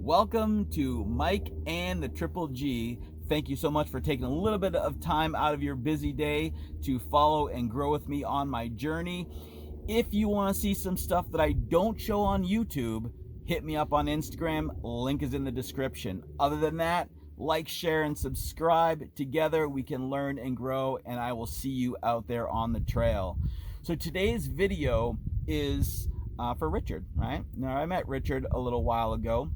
Welcome to Mike and the Triple G. Thank you so much for taking a little bit of time out of your busy day to follow and grow with me on my journey. If you want to see some stuff that I don't show on YouTube, hit me up on Instagram. Link is in the description. Other than that, like, share, and subscribe. Together we can learn and grow, and I will see you out there on the trail. So today's video is for Richard, right? Now, I met Richard a little while ago,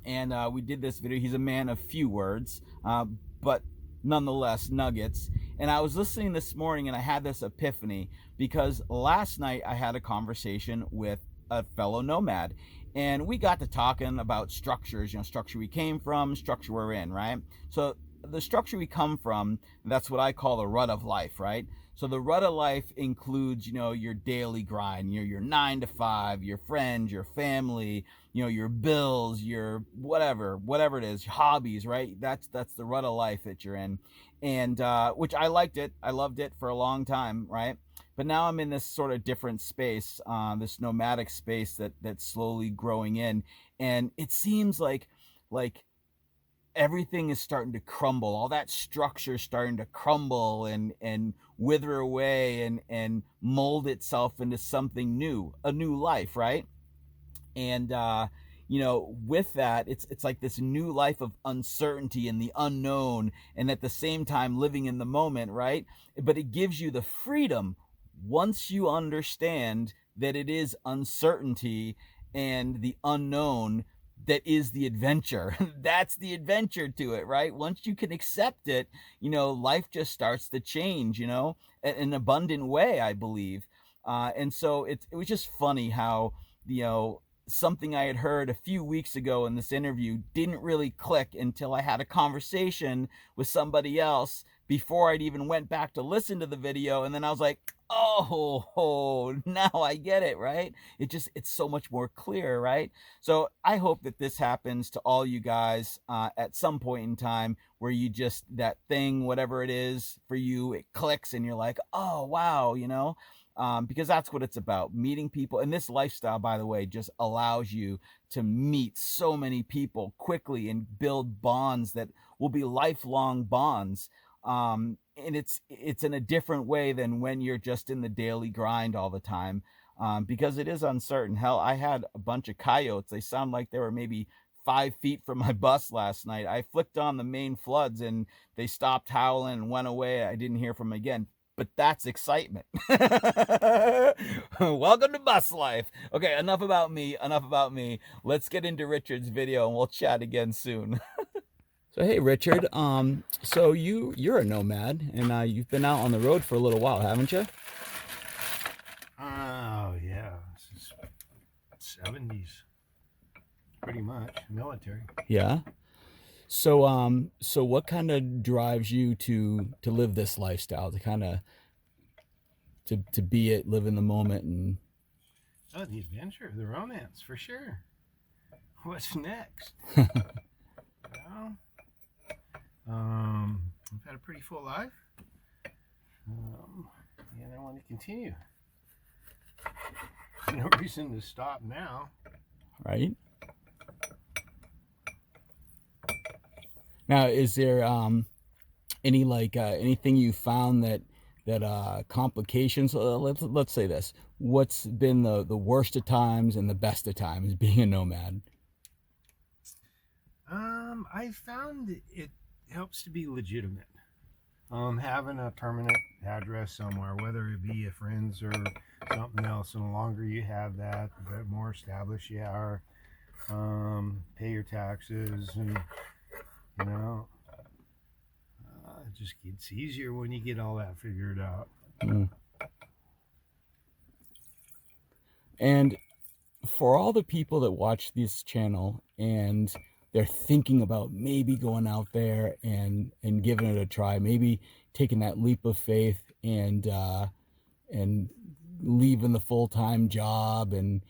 and we did this video. He's a man of few words, but nonetheless nuggets. And I was listening this morning and I had this epiphany because last night I had a conversation with a fellow nomad, and we got to talking about structures, structure we came from, structure we're in, right? So the structure we come from, that's what I call the rut of life, right? So the rut of life includes, your daily grind, your 9 to 5, your friends, your family, your bills, your whatever it is, hobbies, right? That's the rut of life that you're in. And which I liked it. I loved it for a long time, right? But now I'm in this sort of different space, this nomadic space that's slowly growing in. And it seems like everything is starting to crumble. All that structure is starting to crumble and wither away and mold itself into something new, a new life, right? And with that, it's like this new life of uncertainty and the unknown, and at the same time living in the moment, right? But it gives you the freedom once you understand that it is uncertainty and the unknown that is the adventure. That's the adventure to it, right? Once you can accept it, life just starts to change, in an abundant way, I believe. And so it was just funny how, something I had heard a few weeks ago in this interview didn't really click until I had a conversation with somebody else before I'd even went back to listen to the video. And then I was like, oh, now I get it, right? It's so much more clear, right? So I hope that this happens to all you guys at some point in time where you just, that thing, whatever it is for you, it clicks and you're like, oh, wow, because that's what it's about, meeting people. And this lifestyle, by the way, just allows you to meet so many people quickly and build bonds that will be lifelong bonds. And it's in a different way than when you're just in the daily grind all the time, because it is uncertain. Hell, I had a bunch of coyotes. They sound like they were maybe 5 feet from my bus last night. I flicked on the main floods and they stopped howling and went away. I didn't hear from them again. But that's excitement. Welcome to bus life. Okay, enough about me. Let's get into Richard's video and we'll chat again soon. So hey, Richard. So you're a nomad, and you've been out on the road for a little while, haven't you? Oh yeah, since 70s, pretty much military. Yeah. So so what kind of drives you to live this lifestyle, to kind of to be it, live in the moment, and Oh, the adventure, the romance, for sure. What's next? Well, I've had a pretty full life, and I want to continue. No reason to stop now. right? Now, is there any anything you found that complications? Let's say this. What's been the worst of times and the best of times being a nomad? I found it helps to be legitimate. Having a permanent address somewhere, whether it be a friend's or something else, and the longer you have that, the more established you are. Pay your taxes, and it just gets easier when you get all that figured out. Mm. And for all the people that watch this channel and they're thinking about maybe going out there and giving it a try, maybe taking that leap of faith and leaving the full-time job and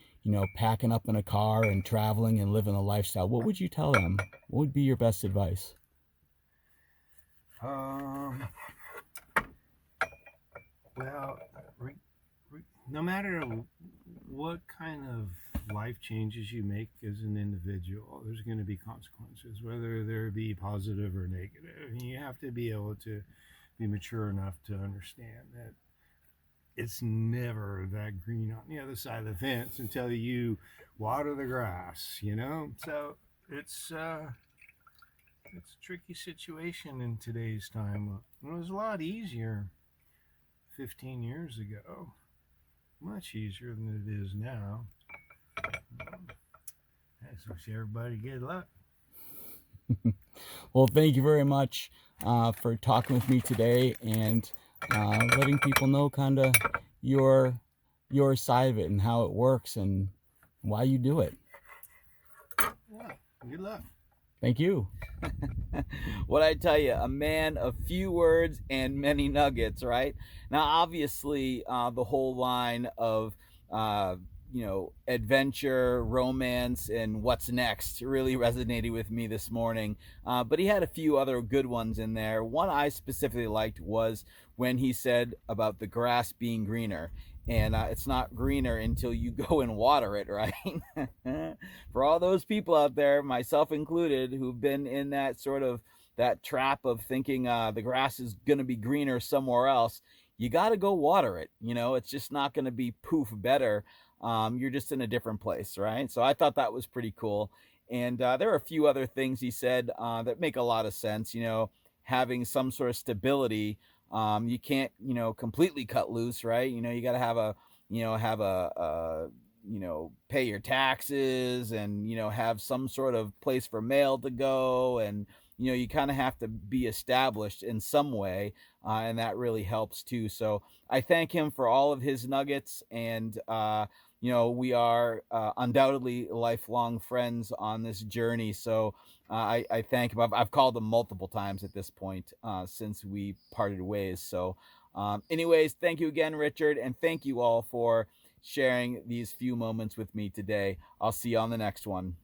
packing up in a car and traveling and living a lifestyle, what would you tell them? What would be your best advice? Well, no matter what kind of life changes you make as an individual, there's going to be consequences, whether there be positive or negative. And you have to be able to be mature enough to understand that it's never that green on the other side of the fence until you water the grass, you know? So it's a tricky situation in today's time. It was a lot easier 15 years ago, much easier than it is now. I wish everybody good luck. Well, thank you very much for talking with me today and letting people know kind of your your side of it and how it works and why you do it. Yeah, good luck. Thank you. What I tell you, a man of few words and many nuggets, right? Now, obviously, the whole line of, uh, adventure, romance, and what's next really resonated with me this morning. But he had a few other good ones in there. One I specifically liked was when he said about the grass being greener. And it's not greener until you go and water it, right? For all those people out there, myself included, who've been in that sort of that trap of thinking the grass is going to be greener somewhere else, you got to go water it. It's just not going to be poof better. You're just in a different place, right? So I thought that was pretty cool. And there are a few other things he said that make a lot of sense. Having some sort of stability. You can't, completely cut loose, right? You got to have pay your taxes and, have some sort of place for mail to go. And, you kind of have to be established in some way. And that really helps too. So I thank him for all of his nuggets. And, we are undoubtedly lifelong friends on this journey. So I thank him. I've called him multiple times at this point since we parted ways. So, anyways, thank you again, Richard. And thank you all for sharing these few moments with me today. I'll see you on the next one.